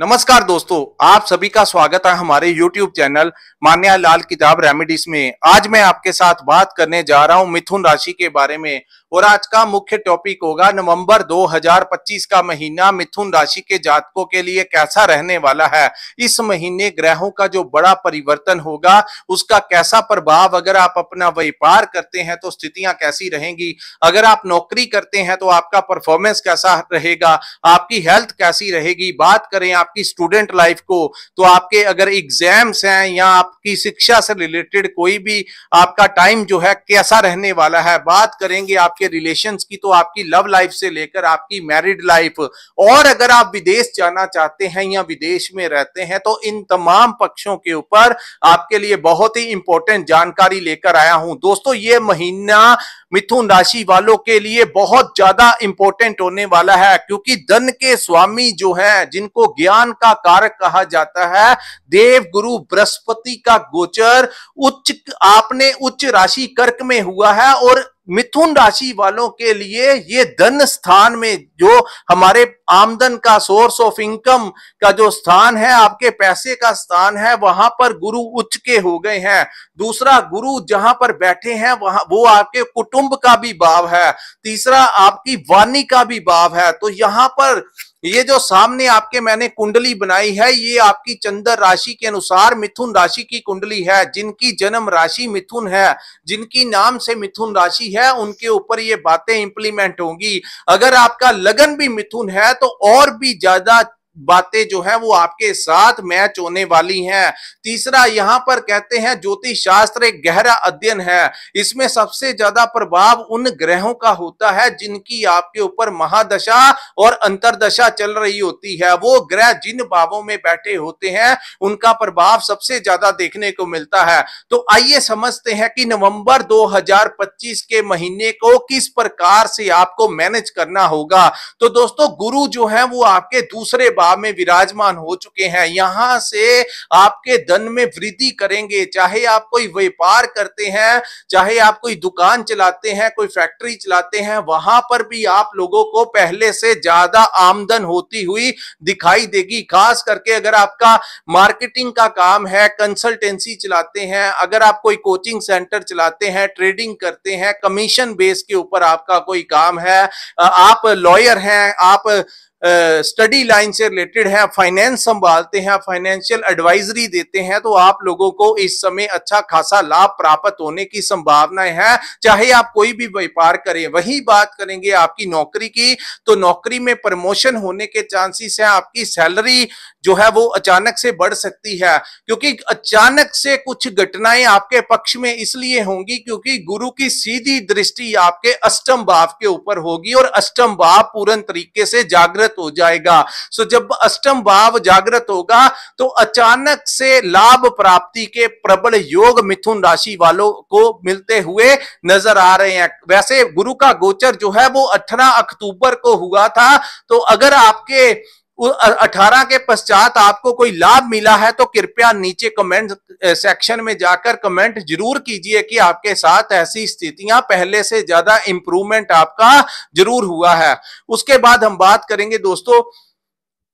नमस्कार दोस्तों, आप सभी का स्वागत है हमारे YouTube चैनल मान्या लाल किताब रेमेडीज में। आज मैं आपके साथ बात करने जा रहा हूं मिथुन राशि के बारे में और आज का मुख्य टॉपिक होगा नवंबर 2025 का महीना मिथुन राशि के जातकों के लिए कैसा रहने वाला है। इस महीने ग्रहों का जो बड़ा परिवर्तन होगा उसका कैसा प्रभाव, अगर आप अपना व्यापार करते हैं तो स्थितियां कैसी रहेंगी, अगर आप नौकरी करते हैं तो आपका परफॉर्मेंस कैसा रहेगा, आपकी हेल्थ कैसी रहेगी। बात करें आपकी स्टूडेंट लाइफ को तो आपके अगर एग्जाम्स हैं या आपकी शिक्षा से रिलेटेड कोई भी आपका टाइम जो है कैसा रहने वाला है। बात करेंगे आपके रिलेशंस की तो आपकी लव लाइफ से लेकर आपकी मैरिड लाइफ, और अगर आप विदेश जाना चाहते हैं या विदेश में रहते हैं तो इन तमाम पक्षों के ऊपर आपके लिए बहुत ही इंपॉर्टेंट जानकारी लेकर आया हूं। दोस्तों, ये महीना मिथुन राशि वालों के लिए बहुत ज्यादा इंपॉर्टेंट होने वाला है, क्योंकि धन के स्वामी जो है, जिनको ज्ञान का कारक कहा जाता है, देव गुरु बृहस्पति का गोचर उच्च राशि कर्क में हुआ है। और मिथुन राशि वालों के लिए ये धन स्थान में जो हमारे आमदन का सोर्स ऑफ इनकम का जो स्थान है, आपके पैसे का स्थान है, वहां पर गुरु उच्च के हो गए हैं। दूसरा, गुरु जहां पर बैठे हैं वहां वो आपके कुटुंब का भी भाव है। तीसरा, आपकी वाणी का भी भाव है। तो यहां पर ये जो सामने आपके मैंने कुंडली बनाई है, ये आपकी चंद्र राशि के अनुसार मिथुन राशि की कुंडली है। जिनकी जन्म राशि मिथुन है, जिनकी नाम से मिथुन राशि है, उनके ऊपर ये बातें इंप्लीमेंट होंगी। अगर आपका लगन भी मिथुन है तो और भी ज्यादा बातें जो है वो आपके साथ मैच होने वाली हैं। तीसरा, यहां पर कहते हैं ज्योतिष शास्त्र एक गहरा अध्ययन है। इसमें सबसे ज्यादा प्रभाव उन ग्रहों का होता है जिनकी आपके ऊपर महादशा और अंतरदशा चल रही होती है। वो ग्रह जिन भावों में बैठे होते हैं उनका प्रभाव सबसे ज्यादा देखने को मिलता है। तो आइए समझते हैं कि नवंबर 2025 के महीने को किस प्रकार से आपको मैनेज करना होगा। तो दोस्तों, गुरु जो है वो आपके दूसरे में विराजमान हो चुके हैं। यहां से आपके धन में वृद्धि करेंगे। चाहे आप कोई व्यापार करते हैं, चाहे आप कोई दुकान चलाते हैं, कोई फैक्ट्री चलाते हैं, वहां पर भी आप लोगों को पहले से ज्यादा आमदन होती हुई दिखाई देगी। खास करके अगर आपका मार्केटिंग का काम है, कंसल्टेंसी चलाते हैं, अगर आप कोई कोचिंग सेंटर चलाते हैं, ट्रेडिंग करते हैं, कमीशन बेस के ऊपर आपका कोई काम है, आप लॉयर हैं, आप स्टडी लाइन से रिलेटेड है, फाइनेंस संभालते हैं, फाइनेंशियल एडवाइजरी देते हैं, तो आप लोगों को इस समय अच्छा खासा लाभ प्राप्त होने की संभावनाएं हैं। चाहे आप कोई भी व्यापार करें। वही बात करेंगे आपकी नौकरी की, तो नौकरी में प्रमोशन होने के चांसेस हैं। आपकी सैलरी जो है वो अचानक से बढ़ सकती है, क्योंकि अचानक से कुछ घटनाएं आपके पक्ष में इसलिए होंगी क्योंकि गुरु की सीधी दृष्टि आपके अष्टम भाव के ऊपर होगी और अष्टम भाव पूर्ण तरीके से जागृत हो जाएगा। सो जब अष्टम भाव जागृत होगा तो अचानक से लाभ प्राप्ति के प्रबल योग मिथुन राशि वालों को मिलते हुए नजर आ रहे हैं। वैसे गुरु का गोचर जो है वो 18 अक्टूबर को हुआ था। तो अगर आपके 18 के पश्चात आपको कोई लाभ मिला है तो कृपया नीचे कमेंट सेक्शन में जाकर कमेंट जरूर कीजिए कि आपके साथ ऐसी स्थितियां पहले से ज्यादा इंप्रूवमेंट आपका जरूर हुआ है। उसके बाद हम बात करेंगे दोस्तों,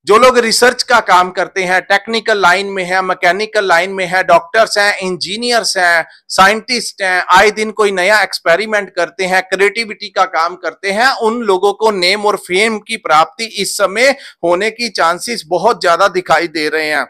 जो लोग रिसर्च का काम करते हैं, टेक्निकल लाइन में है, मैकेनिकल लाइन में है, डॉक्टर्स हैं, इंजीनियर्स हैं, साइंटिस्ट हैं, आए दिन कोई नया एक्सपेरिमेंट करते हैं, क्रिएटिविटी का काम करते हैं, उन लोगों को नेम और फेम की प्राप्ति इस समय होने की चांसेस बहुत ज्यादा दिखाई दे रहे हैं।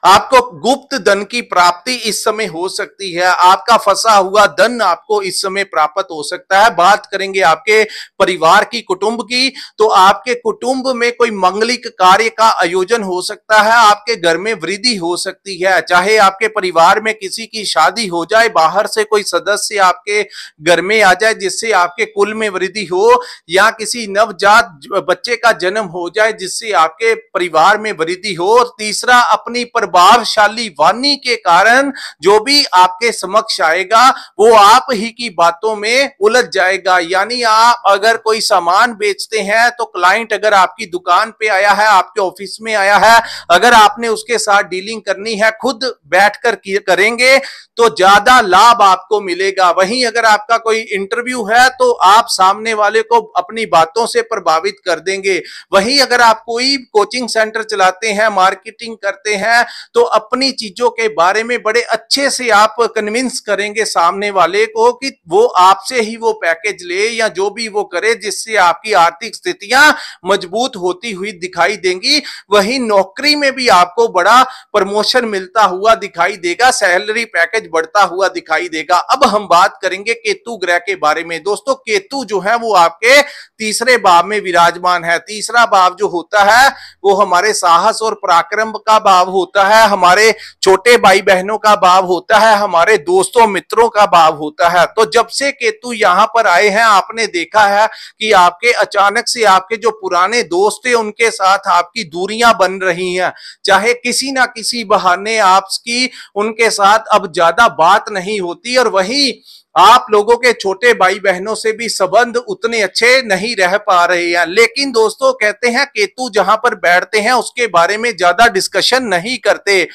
आपको गुप्त धन की प्राप्ति इस समय हो सकती है। आपका फंसा हुआ धन आपको इस समय प्राप्त हो सकता है। बात करेंगे आपके परिवार की, कुटुंब की, तो आपके कुटुंब में कोई मंगलिक कार्य का आयोजन हो सकता है। आपके घर में वृद्धि हो सकती है। चाहे आपके परिवार में किसी की शादी हो जाए, बाहर से कोई सदस्य आपके घर में आ जाए जिससे आपके कुल में वृद्धि हो, या किसी नवजात बच्चे का जन्म हो जाए जिससे आपके परिवार में वृद्धि हो। और तीसरा, अपनी प्रभावशाली वाणी के कारण जो भी आपके समक्ष आएगा वो आप ही की बातों में उलझ जाएगा। यानी आप अगर कोई सामान बेचते हैं तो क्लाइंट अगर आपकी दुकान पे आया है, आपके ऑफिस में आया है, अगर आपने उसके साथ डीलिंग करनी है, खुद बैठकर करेंगे तो ज्यादा लाभ आपको मिलेगा। वहीं अगर आपका कोई इंटरव्यू है तो आप सामने वाले को अपनी बातों से प्रभावित कर देंगे। वहीं अगर आप कोई कोचिंग सेंटर चलाते हैं, मार्केटिंग करते हैं, तो अपनी चीजों के बारे में बड़े अच्छे से आप कन्विंस करेंगे सामने वाले को कि वो आपसे ही वो पैकेज ले या जो भी वो करे, जिससे आपकी आर्थिक स्थितियां मजबूत होती हुई दिखाई देंगी। वहीं नौकरी में भी आपको बड़ा प्रमोशन मिलता हुआ दिखाई देगा, सैलरी पैकेज बढ़ता हुआ दिखाई देगा। अब हम बात करेंगे केतु ग्रह के बारे में। दोस्तों, केतु जो है वो आपके तीसरे भाव में विराजमान है। तीसरा भाव जो होता है वो हमारे साहस और पराक्रम का भाव होता है, हमारे छोटे भाई बहनों का भाव होता है, हमारे दोस्तों मित्रों का भाव होता है। तो जब से केतु यहां पर आए हैं, आपने देखा है कि आपके अचानक से आपके जो पुराने दोस्त थे उनके साथ आपकी दूरियां बन रही हैं। चाहे किसी ना किसी बहाने आपकी उनके साथ अब ज्यादा बात नहीं होती, और वहीं आप लोगों के छोटे भाई बहनों से भी संबंध उतने अच्छे नहीं रह पा रहे हैं। लेकिन दोस्तों, कहते हैं केतु जहां पर बैठते हैं उसके बारे में ज्यादा डिस्कशन नहीं करते।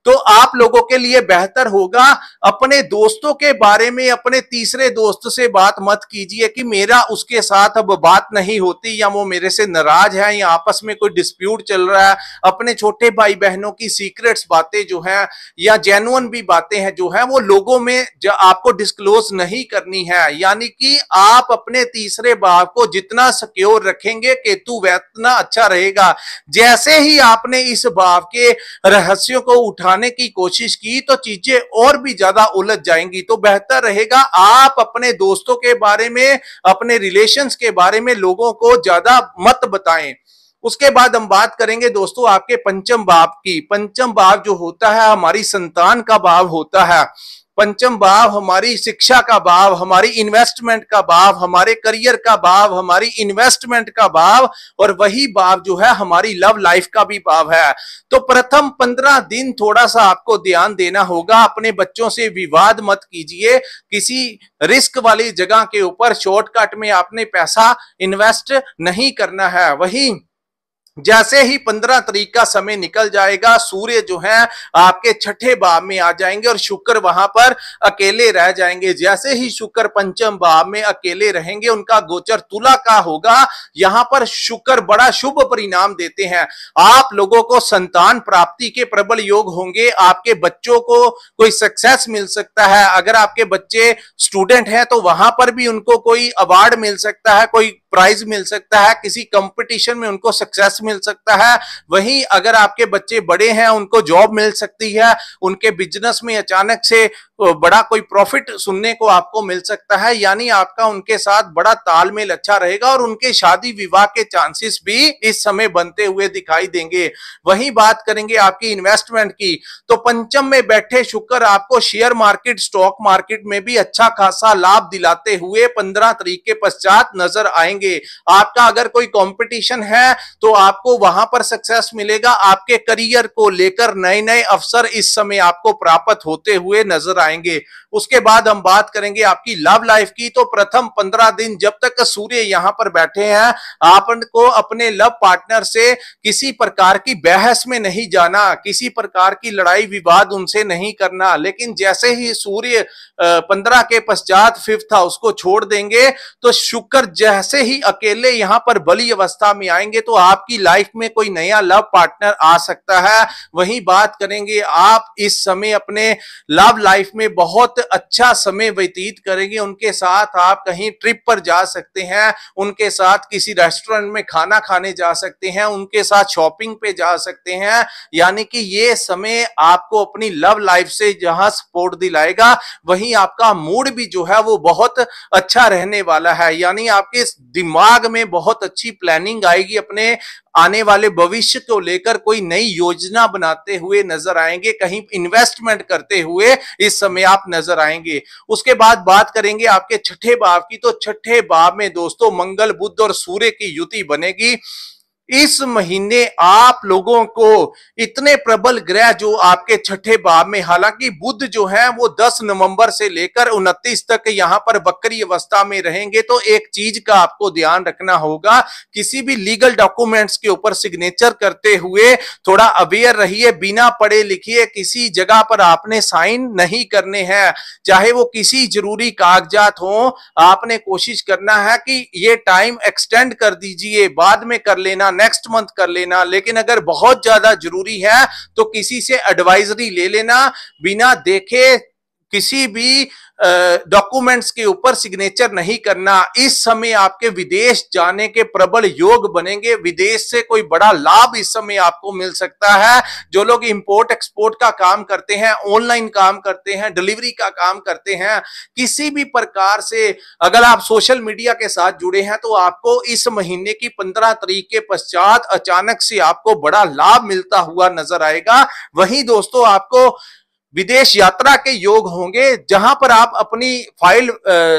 तो आप लोगों के लिए बेहतर होगा अपने दोस्तों के बारे में अपने तीसरे दोस्त से बात मत कीजिए कि मेरा उसके साथ अब बात नहीं होती, या वो मेरे से नाराज है, या आपस में कोई डिस्प्यूट चल रहा है। अपने छोटे भाई बहनों की सीक्रेट्स बातें जो हैं या जेन्युइन भी बातें हैं जो हैं वो लोगों में जो आपको डिस्क्लोज नहीं करनी है। यानी कि आप अपने तीसरे भाव को जितना सिक्योर रखेंगे केतु उतना अच्छा रहेगा। जैसे ही आपने इस भाव के रहस्यों को उठाने की कोशिश की तो चीजें और भी ज्यादा उलझ जाएंगी। तो बेहतर रहेगा आप अपने दोस्तों के बारे में, अपने रिलेशंस के बारे में लोगों को ज्यादा मत बताएं। उसके बाद हम बात करेंगे दोस्तों आपके पंचम भाव की। पंचम भाव जो होता है हमारी संतान का भाव होता है। पंचम भाव हमारी शिक्षा का भाव, हमारी इन्वेस्टमेंट का भाव, हमारे करियर का भाव, हमारी इन्वेस्टमेंट का भाव, और वही भाव जो है हमारी लव लाइफ का भी भाव है। तो प्रथम 15 दिन थोड़ा सा आपको ध्यान देना होगा। अपने बच्चों से विवाद मत कीजिए, किसी रिस्क वाली जगह के ऊपर शॉर्टकट में आपने पैसा इन्वेस्ट नहीं करना है। वही जैसे ही 15 तारीख का समय निकल जाएगा, सूर्य जो है आपके छठे भाव में आ जाएंगे और शुक्र वहां पर अकेले रह जाएंगे। जैसे ही शुक्र पंचम भाव में अकेले रहेंगे, उनका गोचर तुला का होगा। यहां पर शुक्र बड़ा शुभ परिणाम देते हैं। आप लोगों को संतान प्राप्ति के प्रबल योग होंगे। आपके बच्चों को कोई सक्सेस मिल सकता है। अगर आपके बच्चे स्टूडेंट हैं तो वहां पर भी उनको कोई अवार्ड मिल सकता है, कोई प्राइज मिल सकता है, किसी कंपटीशन में उनको सक्सेस मिल सकता है। वहीं अगर आपके बच्चे बड़े हैं उनको जॉब मिल सकती है, उनके बिजनेस में अचानक से बड़ा कोई प्रॉफिट सुनने को आपको मिल सकता है। यानी आपका उनके साथ बड़ा तालमेल अच्छा रहेगा और उनके शादी विवाह के चांसेस भी इस समय बनते हुए दिखाई देंगे। वहीं बात करेंगे आपकी इन्वेस्टमेंट की, तो पंचम में बैठे शुक्र आपको शेयर मार्केट, स्टॉक मार्केट में भी अच्छा खासा लाभ दिलाते हुए 15 तारीख के पश्चात नजर आएंगे। आपका अगर कोई कंपटीशन है तो आपको वहां पर सक्सेस मिलेगा। आपके करियर को लेकर नए नए अवसर इस समय आपको प्राप्त होते हुए नजर आएंगे। उसके बाद हम बात करेंगे आपकी लव लाइफ की। तो प्रथम 15 दिन जब तक सूर्य यहां पर बैठे हैं, आपको अपने लव पार्टनर से किसी प्रकार की बहस में नहीं जाना, किसी प्रकार की लड़ाई विवाद उनसे नहीं करना। लेकिन जैसे ही सूर्य 15 के पश्चात 5th हाउस को छोड़ देंगे तो शुक्र जैसे ही अकेले यहां पर बली अवस्था में आएंगे तो आपकी लाइफ में कोई नया लव पार्टनर आ सकता है। वहीं बात करेंगे आप इस समय अपने लव लाइफ में बहुत अच्छा समय व्यतीत करेंगे। उनके साथ आप कहीं ट्रिप पर जा सकते हैं, उनके साथ किसी रेस्टोरेंट में खाना खाने जा सकते हैं, उनके साथ शॉपिंग पे जा सकते हैं। यानी कि ये समय आपको अपनी लव लाइफ से जहां सपोर्ट दिलाएगा, वहीं आपका मूड भी जो है वो बहुत अच्छा रहने वाला है। यानी आपके दिमाग में बहुत अच्छी प्लानिंग आएगी, अपने आने वाले भविष्य को लेकर कोई नई योजना बनाते हुए नजर आएंगे, कहीं इन्वेस्टमेंट करते हुए इस समय आप नजर आएंगे। उसके बाद बात करेंगे आपके छठे भाव की। तो छठे भाव में दोस्तों मंगल, बुध और सूर्य की युति बनेगी। इस महीने आप लोगों को इतने प्रबल ग्रह जो आपके छठे भाव में, हालांकि बुध जो है वो 10 नवंबर से लेकर 29 तक यहां पर वक्री अवस्था में रहेंगे, तो एक चीज का आपको ध्यान रखना होगा, किसी भी लीगल डॉक्यूमेंट्स के ऊपर सिग्नेचर करते हुए थोड़ा अवेयर रहिए। बिना पढ़े लिखिए किसी जगह पर आपने साइन नहीं करने हैं, चाहे वो किसी जरूरी कागजात हो। आपने कोशिश करना है कि ये टाइम एक्सटेंड कर दीजिए, बाद में कर लेना, नेक्स्ट मंथ कर लेना, लेकिन अगर बहुत ज्यादा जरूरी है तो किसी से एडवाइजरी ले लेना। बिना देखे किसी भी डॉक्यूमेंट्स के ऊपर सिग्नेचर नहीं करना। इस समय आपके विदेश जाने के प्रबल योग बनेंगे, विदेश से कोई बड़ा लाभ इस समय आपको मिल सकता है। जो लोग इंपोर्ट एक्सपोर्ट का काम करते हैं, ऑनलाइन काम करते हैं, डिलीवरी का काम करते हैं, किसी भी प्रकार से अगर आप सोशल मीडिया के साथ जुड़े हैं तो आपको इस महीने की 15 तारीख के पश्चात अचानक से आपको बड़ा लाभ मिलता हुआ नजर आएगा। वहीं दोस्तों आपको विदेश यात्रा के योग होंगे, जहां पर आप अपनी फाइल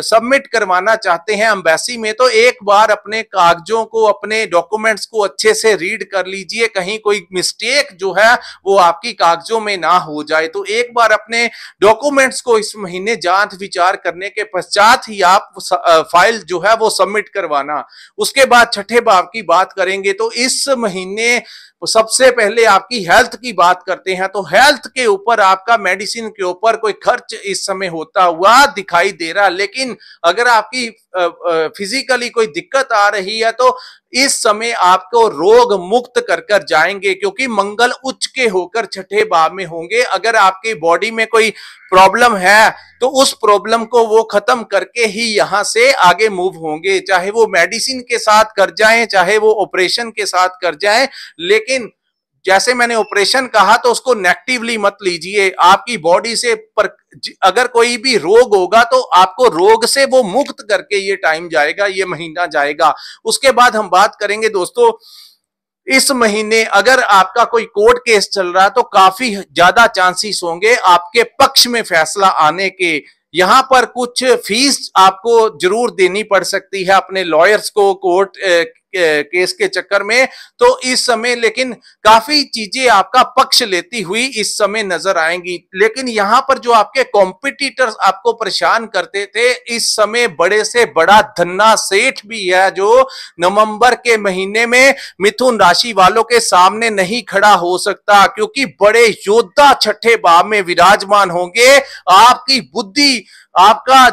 सबमिट करवाना चाहते हैं एम्बेसी में, तो एक बार अपने कागजों को, अपने डॉक्यूमेंट्स को अच्छे से रीड कर लीजिए, कहीं कोई मिस्टेक जो है वो आपकी कागजों में ना हो जाए। तो एक बार अपने डॉक्यूमेंट्स को इस महीने जांच विचार करने के पश्चात ही आप फाइल जो है वो सबमिट करवाना। उसके बाद छठे भाव की बात करेंगे तो इस महीने तो सबसे पहले आपकी हेल्थ की बात करते हैं। तो हेल्थ के ऊपर, आपका मेडिसिन के ऊपर कोई खर्च इस समय होता हुआ दिखाई दे रहा, लेकिन अगर आपकी फिजिकली कोई दिक्कत आ रही है तो इस समय आपको रोग मुक्त कर कर जाएंगे, क्योंकि मंगल उच्च के होकर छठे भाव में होंगे। अगर आपकी बॉडी में कोई प्रॉब्लम है तो उस प्रॉब्लम को वो खत्म करके ही यहां से आगे मूव होंगे, चाहे वो मेडिसिन के साथ कर जाएं, चाहे वो ऑपरेशन के साथ कर जाएं। लेकिन जैसे मैंने ऑपरेशन कहा तो उसको नेगेटिवली मत लीजिए। आपकी बॉडी से अगर कोई भी रोग होगा तो आपको रोग से वो मुक्त करके ये टाइम जाएगा, ये महीना जाएगा। उसके बाद हम बात करेंगे दोस्तों, इस महीने अगर आपका कोई कोर्ट केस चल रहा है तो काफी ज्यादा चांसेस होंगे आपके पक्ष में फैसला आने के। यहां पर कुछ फीस आपको जरूर देनी पड़ सकती है अपने लॉयर्स को कोर्ट केस के चक्कर में। तो इस समय लेकिन काफी चीजें आपका पक्ष लेती हुई इस समय नजर आएंगी। लेकिन यहां पर जो आपके कॉम्पिटिटर्स आपको परेशान करते थे, इस समय बड़े से बड़ा धन्ना सेठ भी है जो नवंबर के महीने में मिथुन राशि वालों के सामने नहीं खड़ा हो सकता, क्योंकि बड़े योद्धा छठे भाव में विराजमान होंगे। आपकी बुद्धि, आपका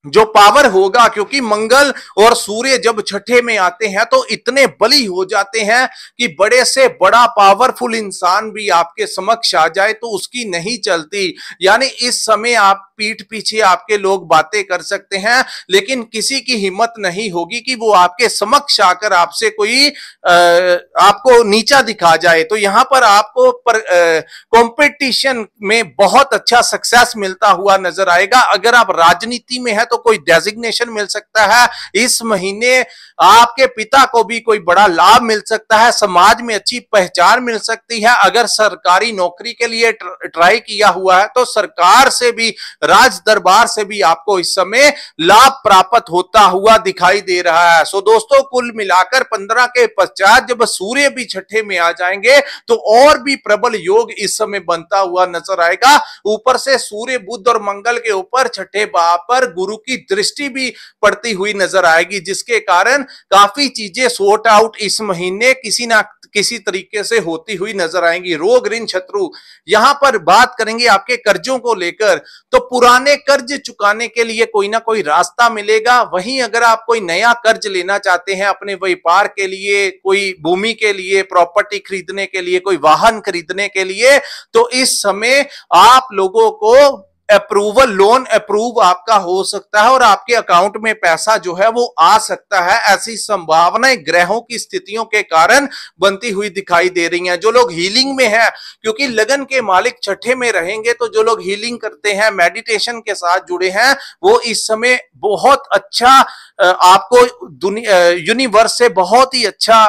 जो पावर होगा, क्योंकि मंगल और सूर्य जब छठे में आते हैं तो इतने बली हो जाते हैं कि बड़े से बड़ा पावरफुल इंसान भी आपके समक्ष आ जाए तो उसकी नहीं चलती। यानी इस समय आप पीठ पीछे आपके लोग बातें कर सकते हैं, लेकिन किसी की हिम्मत नहीं होगी कि वो आपके समक्ष आकर आपसे कोई आपको नीचा दिखा जाए। तो यहां पर आपको कंपटीशन में बहुत अच्छा सक्सेस मिलता हुआ नजर आएगा। अगर आप राजनीति में है तो कोई डेजिग्नेशन मिल सकता है। इस महीने आपके पिता को भी कोई बड़ा लाभ मिल सकता है, समाज में अच्छी पहचान मिल सकती है। अगर सरकारी नौकरी के लिए ट्राई किया हुआ है तो सरकार से भी, राज दरबार से भी आपको इस समय लाभ प्राप्त होता हुआ दिखाई दे रहा है। सो दोस्तों, कुल मिलाकर 15 के पश्चात जब सूर्य भी छठे में आ जाएंगे तो और भी प्रबल योग इस समय बनता हुआ नजर आएगा। ऊपर से सूर्य, बुध और मंगल के ऊपर छठे भाव पर गुरु की दृष्टि भी पड़ती हुई नजर आएगी, जिसके कारण काफी चीजें सॉर्ट आउट इस महीने किसी ना किसी तरीके से होती हुई नजर आएंगी। रोग, ऋण, शत्रु, यहां पर बात करेंगे आपके कर्जों को लेकर। तो पुराने कर्ज चुकाने के लिए कोई ना कोई रास्ता मिलेगा। वहीं अगर आप कोई नया कर्ज लेना चाहते हैं अपने व्यापार के लिए, कोई भूमि के लिए, प्रॉपर्टी खरीदने के लिए, कोई वाहन खरीदने के लिए, तो इस समय आप लोगों को अप्रूवल, लोन अप्रूव आपका हो सकता है और आपके अकाउंट में पैसा जो है वो आ सकता है। ऐसी संभावनाएं ग्रहों की स्थितियों के कारण बनती हुई दिखाई दे रही हैं। जो लोग हीलिंग में हैं, क्योंकि लगन के मालिक छठे में रहेंगे, तो जो लोग हीलिंग करते हैं, मेडिटेशन के साथ जुड़े हैं, वो इस समय बहुत अच्छा आपको दुनिया यूनिवर्स से बहुत ही अच्छा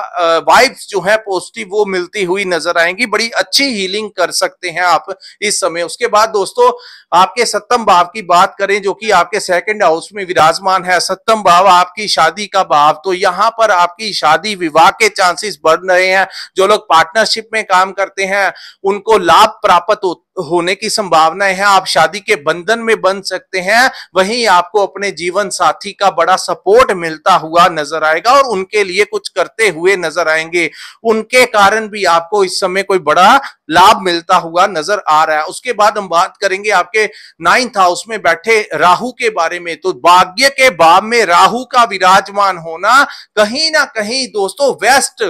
वाइब्स जो है पॉजिटिव वो मिलती हुई नजर आएंगी। बड़ी अच्छी हीलिंग कर सकते हैं आप इस समय। उसके बाद दोस्तों आपके सप्तम भाव की बात करें जो कि आपके सेकंड हाउस में विराजमान है। सप्तम भाव आपकी शादी का भाव, तो यहां पर आपकी शादी विवाह के चांसेस बढ़ रहे हैं। जो लोग पार्टनरशिप में काम करते हैं उनको लाभ प्राप्त होने की संभावनाएं हैं। आप शादी के बंधन में बंध सकते हैं। वहीं आपको अपने जीवन साथी का बड़ा सपोर्ट मिलता हुआ नजर आएगा और उनके लिए कुछ करते हुए नजर आएंगे। उनके कारण भी आपको इस समय कोई बड़ा लाभ मिलता हुआ नजर आ रहा है। उसके बाद हम बात करेंगे आपके 9th हाउस में बैठे राहु के बारे में। तो भाग्य के भाव में राहु का विराजमान होना कहीं ना कहीं दोस्तों वेस्ट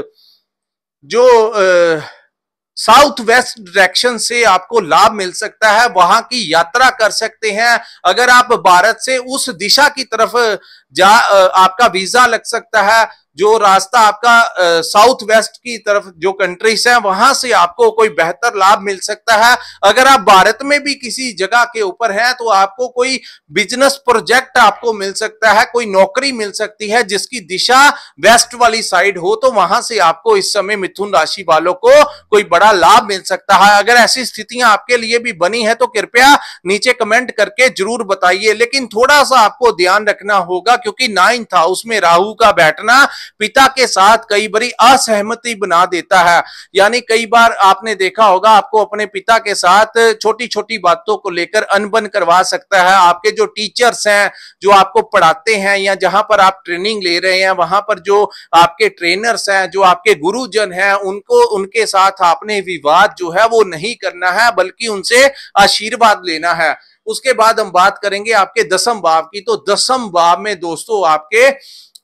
जो साउथ वेस्ट डायरेक्शन से आपको लाभ मिल सकता है, वहां की यात्रा कर सकते हैं। अगर आप भारत से उस दिशा की तरफ आपका वीजा लग सकता है। जो रास्ता आपका साउथ वेस्ट की तरफ जो कंट्रीज हैं वहां से आपको कोई बेहतर लाभ मिल सकता है। अगर आप भारत में भी किसी जगह के ऊपर हैं तो आपको कोई बिजनेस प्रोजेक्ट आपको मिल सकता है, कोई नौकरी मिल सकती है जिसकी दिशा वेस्ट वाली साइड हो। तो वहां से आपको इस समय मिथुन राशि वालों को कोई बड़ा लाभ मिल सकता है। अगर ऐसी स्थितियां आपके लिए भी बनी है तो कृपया नीचे कमेंट करके जरूर बताइए। लेकिन थोड़ा सा आपको ध्यान रखना होगा क्योंकि 9th हाउस में राहु का बैठना पिता के साथ कई बारी असहमति बना देता है। यानी कई बार आपने देखा होगा आपको अपने पिता के साथ छोटी छोटी बातों को लेकर अनबन करवा सकता है। आपके जो टीचर्स हैं जो आपको पढ़ाते हैं या जहां पर आप ट्रेनिंग ले रहे हैं वहां पर जो आपके ट्रेनर्स हैं, जो आपके गुरुजन हैं, उनके साथ आपने विवाद जो है वो नहीं करना है बल्कि उनसे आशीर्वाद लेना है। उसके बाद हम बात करेंगे आपके 10th भाव की। तो 10th भाव में दोस्तों आपके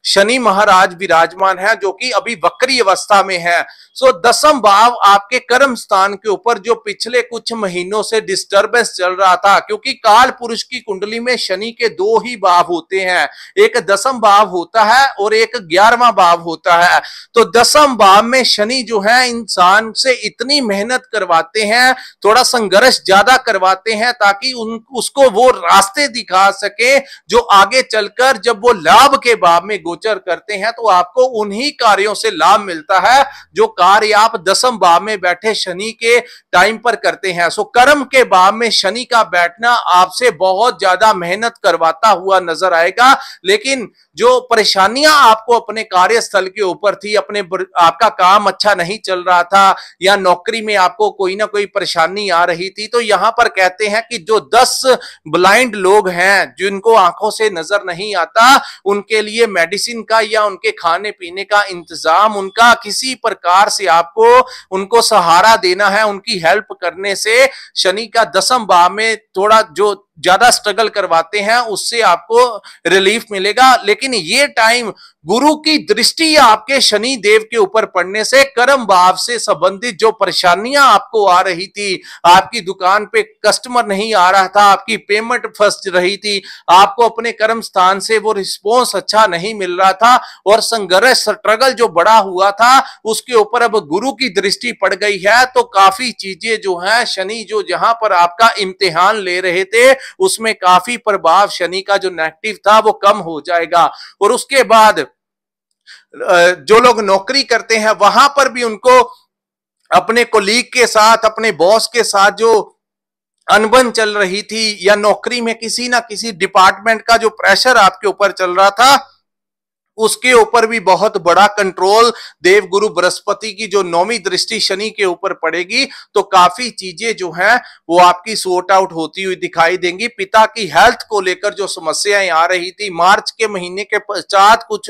शनि महाराज विराजमान है जो कि अभी वक्री अवस्था में है। सो 10th भाव आपके कर्म स्थान के ऊपर जो पिछले कुछ महीनों से डिस्टर्बेंस चल रहा था, क्योंकि काल पुरुष की कुंडली में शनि के 2 ही भाव होते हैं, एक 10th भाव होता है और एक 11वां भाव होता है। तो 10th भाव में शनि जो है इंसान से इतनी मेहनत करवाते हैं, थोड़ा संघर्ष ज्यादा करवाते हैं ताकि उसको वो रास्ते दिखा सके जो आगे चलकर जब वो लाभ के भाव में गोचर करते हैं तो आपको उन्हीं कार्यों से लाभ मिलता है जो कार्य आप 10th भाव में बैठे शनि के टाइम पर करते हैं। सो कर्म के भाव में शनि का बैठना आपसे बहुत ज्यादा मेहनत करवाता हुआ नजर आएगा। लेकिन जो परेशानियां आपको अपने कार्यस्थल के ऊपर थी, आपका काम अच्छा नहीं चल रहा था या नौकरी में आपको कोई ना कोई परेशानी आ रही थी, तो यहां पर कहते हैं कि जो 10 ब्लाइंड लोग हैं जिनको आंखों से नजर नहीं आता, उनके लिए मेडिसिन का या उनके खाने पीने का इंतजाम, उनका किसी प्रकार से आपको उनको सहारा देना है। उनकी हेल्प करने से शनि का 10th भाव में थोड़ा जो ज्यादा स्ट्रगल करवाते हैं उससे आपको रिलीफ मिलेगा। लेकिन ये टाइम गुरु की दृष्टि आपके शनि देव के ऊपर पड़ने से कर्म भाव से संबंधित जो परेशानियां आपको आ रही थी, आपकी दुकान पे कस्टमर नहीं आ रहा था, आपकी पेमेंट फंस रही थी, आपको अपने कर्म स्थान से वो रिस्पॉन्स अच्छा नहीं मिल रहा था और संघर्ष स्ट्रगल जो बड़ा हुआ था उसके ऊपर अब गुरु की दृष्टि पड़ गई है। तो काफी चीजें जो है शनि जो जहां पर आपका इम्तिहान ले रहे थे उसमें काफी प्रभाव शनि का जो नेगेटिव था वो कम हो जाएगा। और उसके बाद जो लोग नौकरी करते हैं वहां पर भी उनको अपने कोलीग के साथ, अपने बॉस के साथ जो अनबन चल रही थी या नौकरी में किसी ना किसी डिपार्टमेंट का जो प्रेशर आपके ऊपर चल रहा था उसके ऊपर भी बहुत बड़ा कंट्रोल देव गुरु बृहस्पति की जो 9वीं दृष्टि शनि के ऊपर पड़ेगी तो काफी चीजें जो हैं वो आपकी सॉर्ट आउट होती हुई दिखाई देंगी। पिता की हेल्थ को लेकर जो समस्याएं आ रही थी, मार्च के महीने के पश्चात कुछ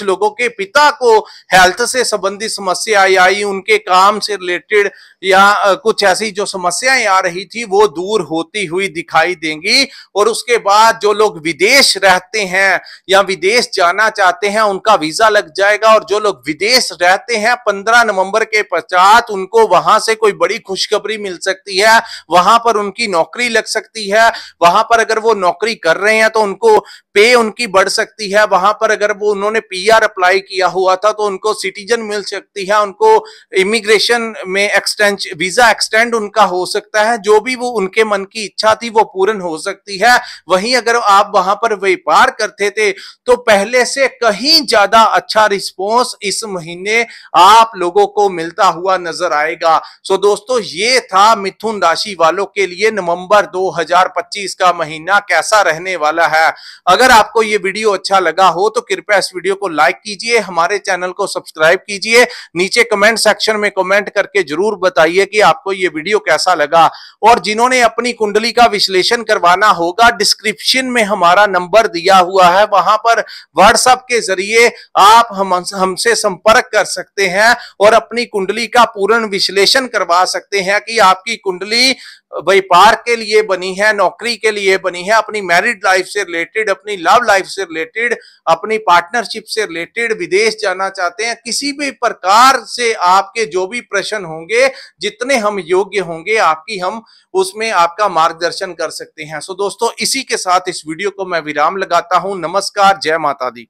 लोगों के पिता को हेल्थ से संबंधित समस्याएं आई, उनके काम से रिलेटेड या कुछ ऐसी जो समस्याएं आ रही थी वो दूर होती हुई दिखाई देंगी। और उसके बाद जो लोग विदेश रहते हैं या विदेश जाना चाहते हैं उनका वीजा लग जाएगा। और जो लोग विदेश रहते हैं 15 नवंबर के पश्चात उनको वहां से कोई बड़ी खुशखबरी मिल सकती है, वहां पर उनकी नौकरी लग सकती है। वहां पर अगर वो नौकरी कर रहे हैं तो उनको पे उनकी बढ़ सकती है, वहां पर अगर वो उन्होंने पीआर अप्लाई किया हुआ था तो उनको सिटीजन मिल सकती है, उनको इमिग्रेशन में एक्सटेंशन वीजा एक्सटेंड उनका हो सकता है, जो भी वो उनके मन की इच्छा थी वो पूर्ण हो सकती है। वहीं अगर आप वहां पर व्यापार करते थे तो पहले से कहीं ज्यादा अच्छा रिस्पॉन्स इस महीने आप लोगों को मिलता हुआ नजर आएगा। सो दोस्तों, ये था मिथुन राशि वालों के लिए नवंबर 2025 का महीना कैसा रहने वाला है। अगर आपको ये वीडियो अच्छा लगा हो तो कृपया इस वीडियो को लाइक कीजिए, हमारे चैनल को सब्सक्राइब कीजिए, नीचे कमेंट सेक्शन में कमेंट करके जरूर बताइए कि आपको ये वीडियो कैसा लगा। और जिन्होंने अपनी कुंडली का विश्लेषण करवाना होगा, डिस्क्रिप्शन में हमारा नंबर दिया हुआ है, वहां पर व्हाट्सएप के जरिए आप हमसे संपर्क कर सकते हैं और अपनी कुंडली का पूर्ण विश्लेषण करवा सकते हैं कि आपकी कुंडली व्यापार के लिए बनी है, नौकरी के लिए बनी है, अपनी मैरिड लाइफ से रिलेटेड, अपनी लव लाइफ से रिलेटेड, अपनी पार्टनरशिप से रिलेटेड, विदेश जाना चाहते हैं, किसी भी प्रकार से आपके जो भी प्रश्न होंगे, जितने हम योग्य होंगे आपकी, हम उसमें आपका मार्गदर्शन कर सकते हैं। सो दोस्तों, इसी के साथ इस वीडियो को मैं विराम लगाता हूं। नमस्कार, जय माता दी।